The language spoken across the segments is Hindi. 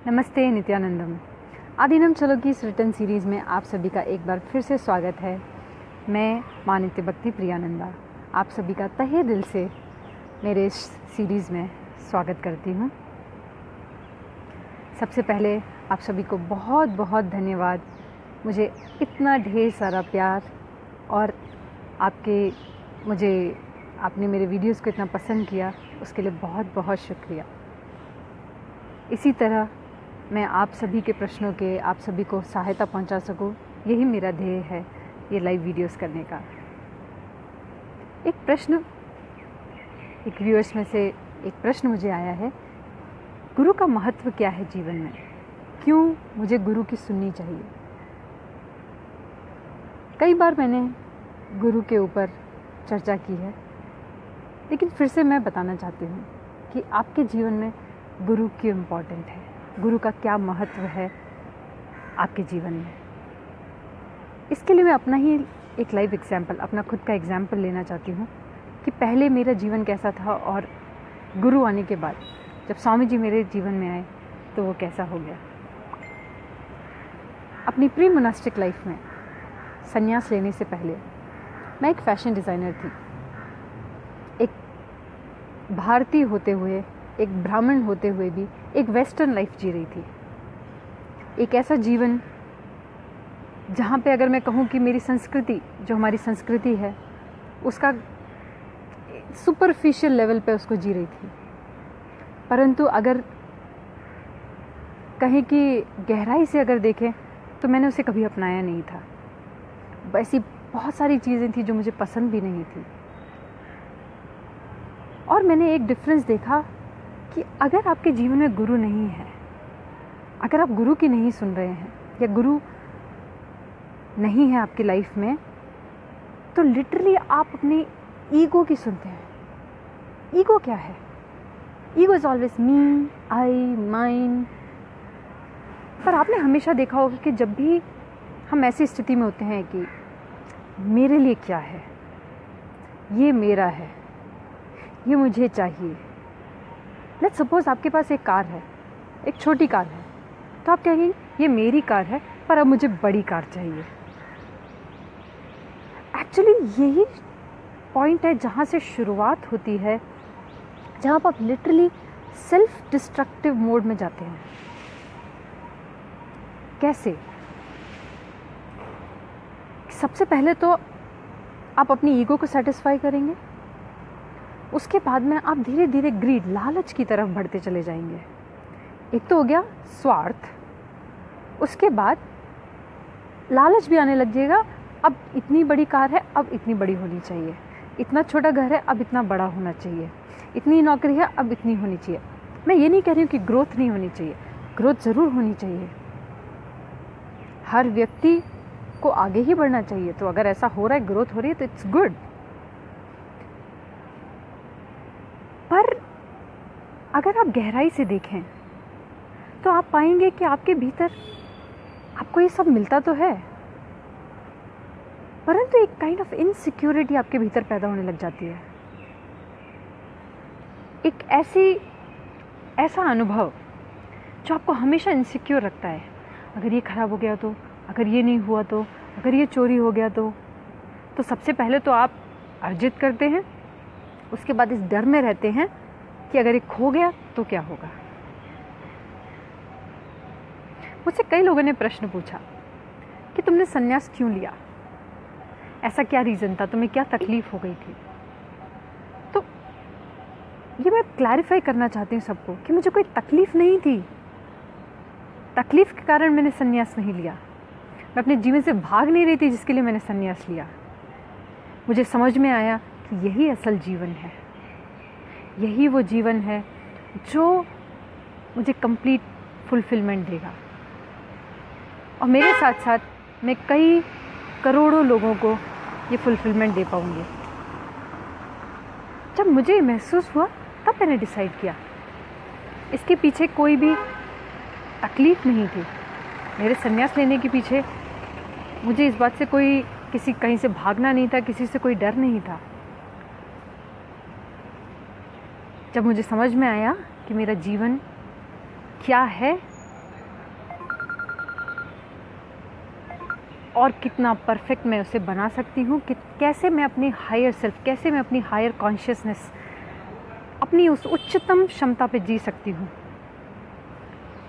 नमस्ते नित्यानंदम। आदिनम चलो की इस रिटर्न सीरीज़ में आप सभी का एक बार फिर से स्वागत है। मैं माँ नित्य भक्ति प्रियानंदा आप सभी का तहे दिल से मेरे इस सीरीज़ में स्वागत करती हूँ। सबसे पहले आप सभी को बहुत बहुत धन्यवाद, मुझे इतना ढेर सारा प्यार और आपने मेरे वीडियोस को इतना पसंद किया, उसके लिए बहुत बहुत शुक्रिया। इसी तरह मैं आप सभी के प्रश्नों के आप सभी को सहायता पहुंचा सकूं, यही मेरा ध्येय है ये लाइव वीडियोस करने का। एक व्यूअर्स में से एक प्रश्न मुझे आया है, गुरु का महत्व क्या है जीवन में, क्यों मुझे गुरु की सुननी चाहिए। कई बार मैंने गुरु के ऊपर चर्चा की है, लेकिन फिर से मैं बताना चाहती हूँ कि आपके जीवन में गुरु क्यों इम्पोर्टेंट है, गुरु का क्या महत्व है आपके जीवन में। इसके लिए मैं अपना ही एक लाइव एग्जाम्पल, अपना खुद का एग्जाम्पल लेना चाहती हूँ कि पहले मेरा जीवन कैसा था और गुरु आने के बाद जब स्वामी जी मेरे जीवन में आए तो वो कैसा हो गया। अपनी प्री मोनास्टिक लाइफ में संन्यास लेने से पहले मैं एक फैशन डिज़ाइनर थी। एक भारतीय होते हुए, एक ब्राह्मण होते हुए भी एक वेस्टर्न लाइफ जी रही थी। एक ऐसा जीवन जहाँ पे अगर मैं कहूँ कि मेरी संस्कृति, जो हमारी संस्कृति है, उसका सुपरफिशियल लेवल पे उसको जी रही थी। परंतु अगर कहें कि गहराई से अगर देखें तो मैंने उसे कभी अपनाया नहीं था। ऐसी बहुत सारी चीज़ें थी जो मुझे पसंद भी नहीं थी। और मैंने एक डिफरेंस देखा कि अगर आपके जीवन में गुरु नहीं है, अगर आप गुरु की नहीं सुन रहे हैं या गुरु नहीं है आपकी लाइफ में, तो लिटरली आप अपनी ईगो की सुनते हैं। ईगो क्या है? Ego is always me, I, mine. पर आपने हमेशा देखा होगा कि जब भी हम ऐसी स्थिति में होते हैं कि मेरे लिए क्या है, ये मेरा है, ये मुझे चाहिए। लेट्स सपोज आपके पास एक कार है, एक छोटी कार है, तो आप कहेंगे ये मेरी कार है पर अब मुझे बड़ी कार चाहिए। एक्चुअली यही पॉइंट है जहाँ से शुरुआत होती है, जहाँ पर आप लिटरली सेल्फ डिस्ट्रक्टिव मोड में जाते हैं। कैसे? सबसे पहले तो आप अपनी ईगो को सेटिस्फाई करेंगे, उसके बाद में आप धीरे धीरे ग्रीड, लालच की तरफ बढ़ते चले जाएंगे। एक तो हो गया स्वार्थ, उसके बाद लालच भी आने लग जाएगा। अब इतनी बड़ी कार है, अब इतनी बड़ी होनी चाहिए। इतना छोटा घर है, अब इतना बड़ा होना चाहिए। इतनी नौकरी है, अब इतनी होनी चाहिए। मैं ये नहीं कह रही हूँ कि ग्रोथ नहीं होनी चाहिए, ग्रोथ ज़रूर होनी चाहिए। हर व्यक्ति को आगे ही बढ़ना चाहिए। तो अगर ऐसा हो रहा है, ग्रोथ हो रही है, तो इट्स गुड। पर अगर आप गहराई से देखें तो आप पाएंगे कि आपके भीतर आपको ये सब मिलता तो है, परंतु एक काइंड ऑफ इनसिक्योरिटी आपके भीतर पैदा होने लग जाती है। एक ऐसा अनुभव जो आपको हमेशा इनसिक्योर रखता है। अगर ये खराब हो गया तो, अगर ये नहीं हुआ तो, अगर ये चोरी हो गया तो सबसे पहले तो आप अर्जित करते हैं, उसके बाद इस डर में रहते हैं कि अगर ये खो गया तो क्या होगा। मुझसे कई लोगों ने प्रश्न पूछा कि तुमने संन्यास क्यों लिया, ऐसा क्या रीज़न था, तुम्हें क्या तकलीफ हो गई थी। तो ये मैं क्लैरिफाई करना चाहती हूँ सबको कि मुझे कोई तकलीफ नहीं थी। तकलीफ के कारण मैंने संन्यास नहीं लिया। मैं अपने जीवन से भाग नहीं रही थी जिसके लिए मैंने संन्यास लिया। मुझे समझ में आया कि यही असल जीवन है, यही वो जीवन है जो मुझे कंप्लीट फुलफिलमेंट देगा। और मेरे साथ साथ मैं कई करोड़ों लोगों को ये फुलफिलमेंट दे पाऊंगी। जब मुझे महसूस हुआ तब मैंने डिसाइड किया। इसके पीछे कोई भी तकलीफ नहीं थी। मेरे संन्यास लेने के पीछे मुझे इस बात से कहीं से भागना नहीं था, किसी से कोई डर नहीं था। जब मुझे समझ में आया कि मेरा जीवन क्या है और कितना परफेक्ट मैं उसे बना सकती हूँ, कि कैसे मैं अपनी हायर सेल्फ, कैसे मैं अपनी हायर कॉन्शियसनेस, अपनी उस उच्चतम क्षमता पे जी सकती हूँ,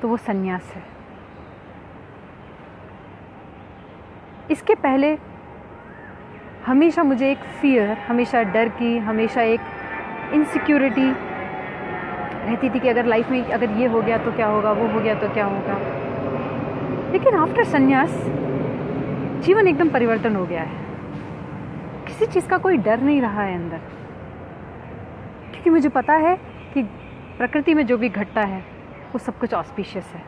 तो वो संन्यास है। इसके पहले हमेशा मुझे एक फियर, हमेशा डर की, हमेशा एक इनसिक्योरिटी रहती थी कि अगर लाइफ में अगर ये हो गया तो क्या होगा, वो हो गया तो क्या होगा। लेकिन आफ्टर संन्यास जीवन एकदम परिवर्तन हो गया है। किसी चीज़ का कोई डर नहीं रहा है अंदर, क्योंकि मुझे पता है कि प्रकृति में जो भी घटता है वो सब कुछ ऑस्पिशियस है।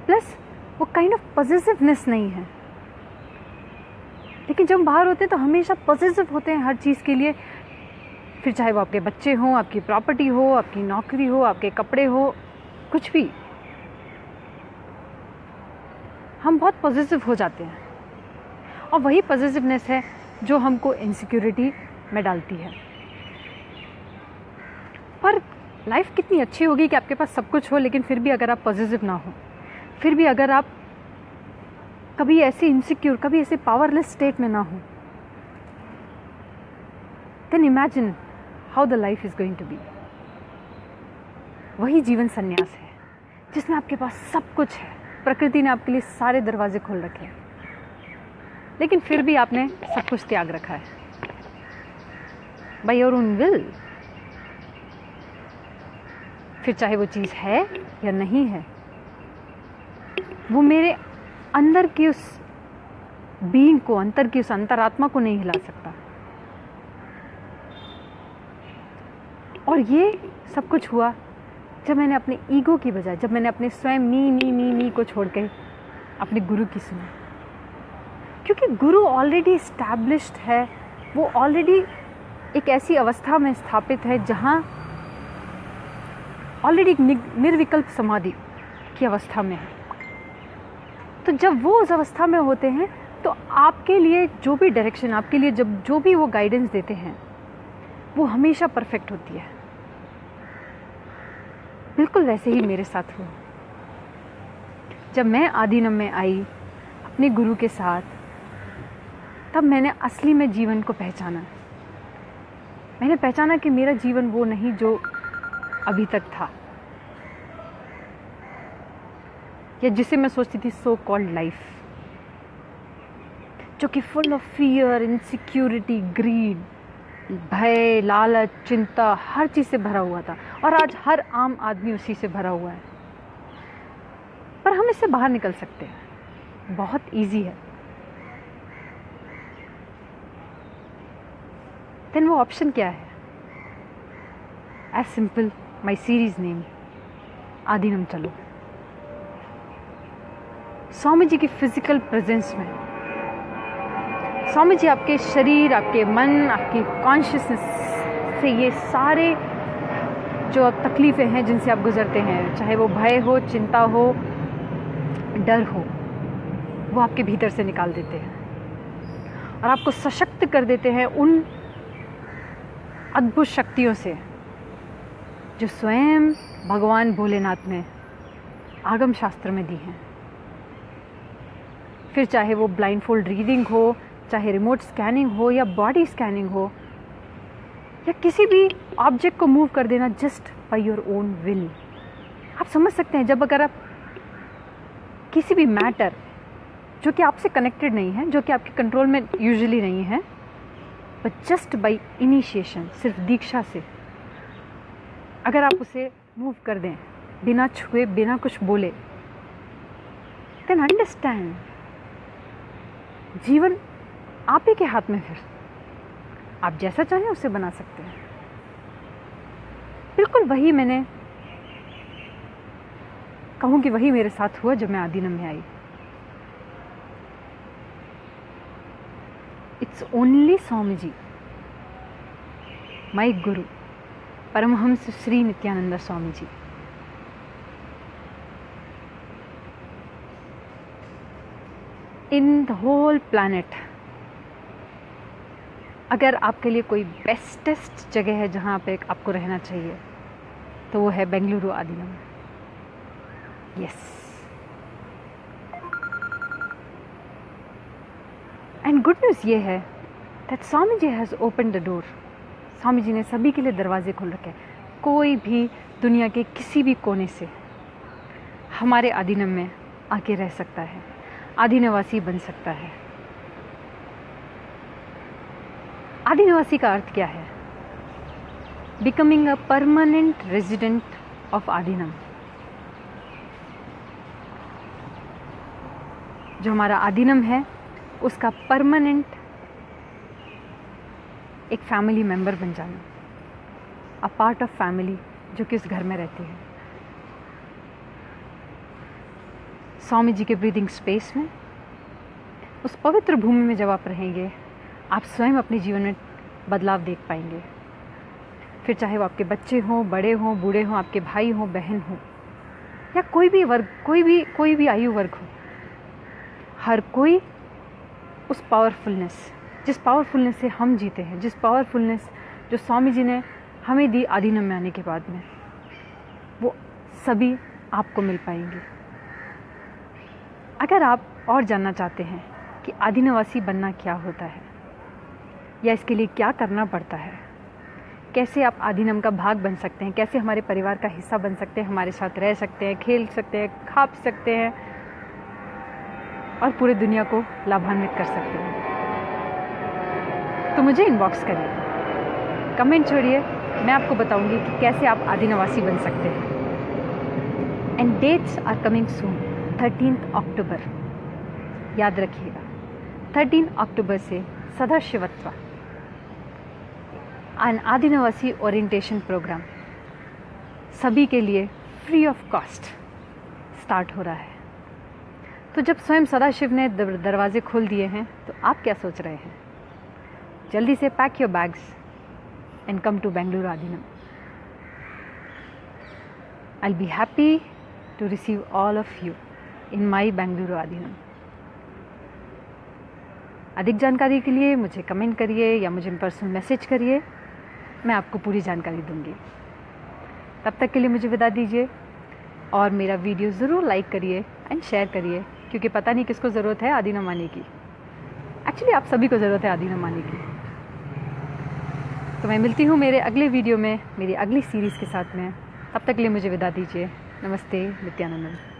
प्लस वो काइंड ऑफ पॉजिटिवनेस नहीं है। लेकिन जब हम बाहर होते हैं तो हमेशा पॉजिटिव होते हैं हर चीज़ के लिए, फिर चाहे वो आपके बच्चे हों, आपकी प्रॉपर्टी हो, आपकी नौकरी हो, आपके कपड़े हो, कुछ भी, हम बहुत पॉजिटिव हो जाते हैं। और वही पॉजिटिवनेस है जो हमको इनसिक्योरिटी में डालती है। पर लाइफ कितनी अच्छी होगी कि आपके पास सब कुछ हो, लेकिन फिर भी अगर आप पॉजिटिव ना हो, फिर भी अगर आप कभी ऐसे इनसिक्योर, कभी ऐसे पावरलेस स्टेट में ना हो, then imagine how the life is going to be. वही जीवन संन्यास है जिसमें आपके पास सब कुछ है, प्रकृति ने आपके लिए सारे दरवाजे खोल रखे हैं, लेकिन फिर भी आपने सब कुछ त्याग रखा है बाय योर ओन विल। फिर चाहे वो चीज़ है या नहीं है, वो मेरे अंदर की उस बीइंग को, अंतर की उस अंतरात्मा को नहीं हिला सकता। और ये सब कुछ हुआ जब मैंने अपने ईगो की बजाय, जब मैंने अपने स्वयं मी को छोड़ के अपने गुरु की सुनी। क्योंकि गुरु ऑलरेडी इस्टेब्लिश्ड है, वो ऑलरेडी एक ऐसी अवस्था में स्थापित है जहाँ ऑलरेडी निर्विकल्प समाधि की अवस्था में है। तो जब वो उस अवस्था में होते हैं तो आपके लिए जो भी डायरेक्शन, आपके लिए जब जो भी वो गाइडेंस देते हैं, वो हमेशा परफेक्ट होती है। बिल्कुल वैसे ही मेरे साथ हुआ। जब मैं आदिनम में आई अपने गुरु के साथ, तब मैंने असली में जीवन को पहचाना। मैंने पहचाना कि मेरा जीवन वो नहीं जो अभी तक था, या जिसे मैं सोचती थी सो कॉल्ड लाइफ, जो कि full of fear, insecurity, greed, भय, लालच, चिंता, हर चीज़ से भरा हुआ था। और आज हर आम आदमी उसी से भरा हुआ है। पर हम इससे बाहर निकल सकते हैं, बहुत इजी है। देन वो ऑप्शन क्या है? As simple my series name, Aadheenam चलो। स्वामी जी की फिजिकल प्रेजेंस में, स्वामी जी आपके शरीर, आपके मन, आपकी कॉन्शियसनेस से ये सारे जो अब तकलीफ़ें हैं जिनसे आप गुजरते हैं, चाहे वो भय हो, चिंता हो, डर हो, वो आपके भीतर से निकाल देते हैं और आपको सशक्त कर देते हैं उन अद्भुत शक्तियों से जो स्वयं भगवान भोलेनाथ ने आगम शास्त्र में दी हैं। फिर चाहे वो ब्लाइंड फोल्ड रीडिंग हो, चाहे रिमोट स्कैनिंग हो, या बॉडी स्कैनिंग हो, या किसी भी ऑब्जेक्ट को मूव कर देना just by your own will. आप समझ सकते हैं, जब अगर आप किसी भी मैटर जो कि आपसे कनेक्टेड नहीं है, जो कि आपके कंट्रोल में यूजुअली नहीं है, बट जस्ट बाय इनिशिएशन, सिर्फ दीक्षा से अगर आप उसे मूव कर दें, बिना छुए, बिना कुछ बोले, देन अंडरस्टैंड जीवन आप ही के हाथ में। फिर आप जैसा चाहें उसे बना सकते हैं। बिल्कुल वही मैंने कहूँ कि वही मेरे साथ हुआ जब मैं आदिनम में आई। It's only Swami ji, my guru Paramahamsa Shri Nithyananda Swami ji. In the whole planet अगर आपके लिए कोई बेस्टेस्ट जगह है जहाँ पे आपको रहना चाहिए, तो वो है Bengaluru Aadheenam. Yes, and good news ये है that Swami ji has open the door. Swami ji ने सभी के लिए दरवाजे खोल रखे हैं। कोई भी दुनिया के किसी भी कोने से हमारे आधीनम में आके रह सकता है, आदिनिवासी बन सकता है। आदिनिवासी का अर्थ क्या है? Becoming a permanent resident of Aadheenam. जो हमारा आधीनम है उसका परमानेंट एक फैमिली मेंबर बन जाना, अ पार्ट ऑफ फैमिली जो कि उस घर में रहती है। स्वामी जी के ब्रीदिंग स्पेस में, उस पवित्र भूमि में जब आप रहेंगे, आप स्वयं अपने जीवन में बदलाव देख पाएंगे। फिर चाहे वो आपके बच्चे हों, बड़े हों, बूढ़े हों, आपके भाई हों, बहन हों, या कोई भी वर्ग, कोई भी आयु वर्ग हो, हर कोई उस पावरफुलनेस, जिस पावरफुलनेस से हम जीते हैं, जिस पावरफुलनेस जो स्वामी जी ने हमें दी आधीनम में आने के बाद में, वो सभी आपको मिल पाएंगे। अगर आप और जानना चाहते हैं कि आदिनिवासी बनना क्या होता है या इसके लिए क्या करना पड़ता है, कैसे आप आधीनम का भाग बन सकते हैं, कैसे हमारे परिवार का हिस्सा बन सकते हैं, हमारे साथ रह सकते हैं, खेल सकते हैं, खा पी सकते हैं और पूरी दुनिया को लाभान्वित कर सकते हैं, तो मुझे इनबॉक्स करिए, कमेंट छोड़िए। मैं आपको बताऊंगी कि कैसे आप आदिनिवासी बन सकते हैं। And that's are coming soon. 13 अक्टूबर, याद रखिएगा, 13 अक्टूबर से सदाशिवत्व एन आदिनिवासी ओरिएंटेशन प्रोग्राम सभी के लिए फ्री ऑफ कॉस्ट स्टार्ट हो रहा है। तो जब स्वयं सदाशिव ने दरवाजे खोल दिए हैं तो आप क्या सोच रहे हैं? जल्दी से pack your bags and come to Bengaluru Aadheenam. I will be happy to receive all of you in my Bengaluru Aadheenam. अधिक जानकारी के लिए मुझे कमेंट करिए या मुझे पर्सनल मैसेज करिए, मैं आपको पूरी जानकारी दूंगी। तब तक के लिए मुझे विदा दीजिए और मेरा वीडियो ज़रूर लाइक करिए एंड शेयर करिए, क्योंकि पता नहीं किसको ज़रूरत है आधीनम आने की। एक्चुअली आप सभी को ज़रूरत है आधीनम आने की। तो मैं मिलती हूँ मेरे अगले वीडियो में, मेरी अगली सीरीज़ के साथ में। तब तक के लिए मुझे विदा दीजिए। नमस्ते, नित्यानंद।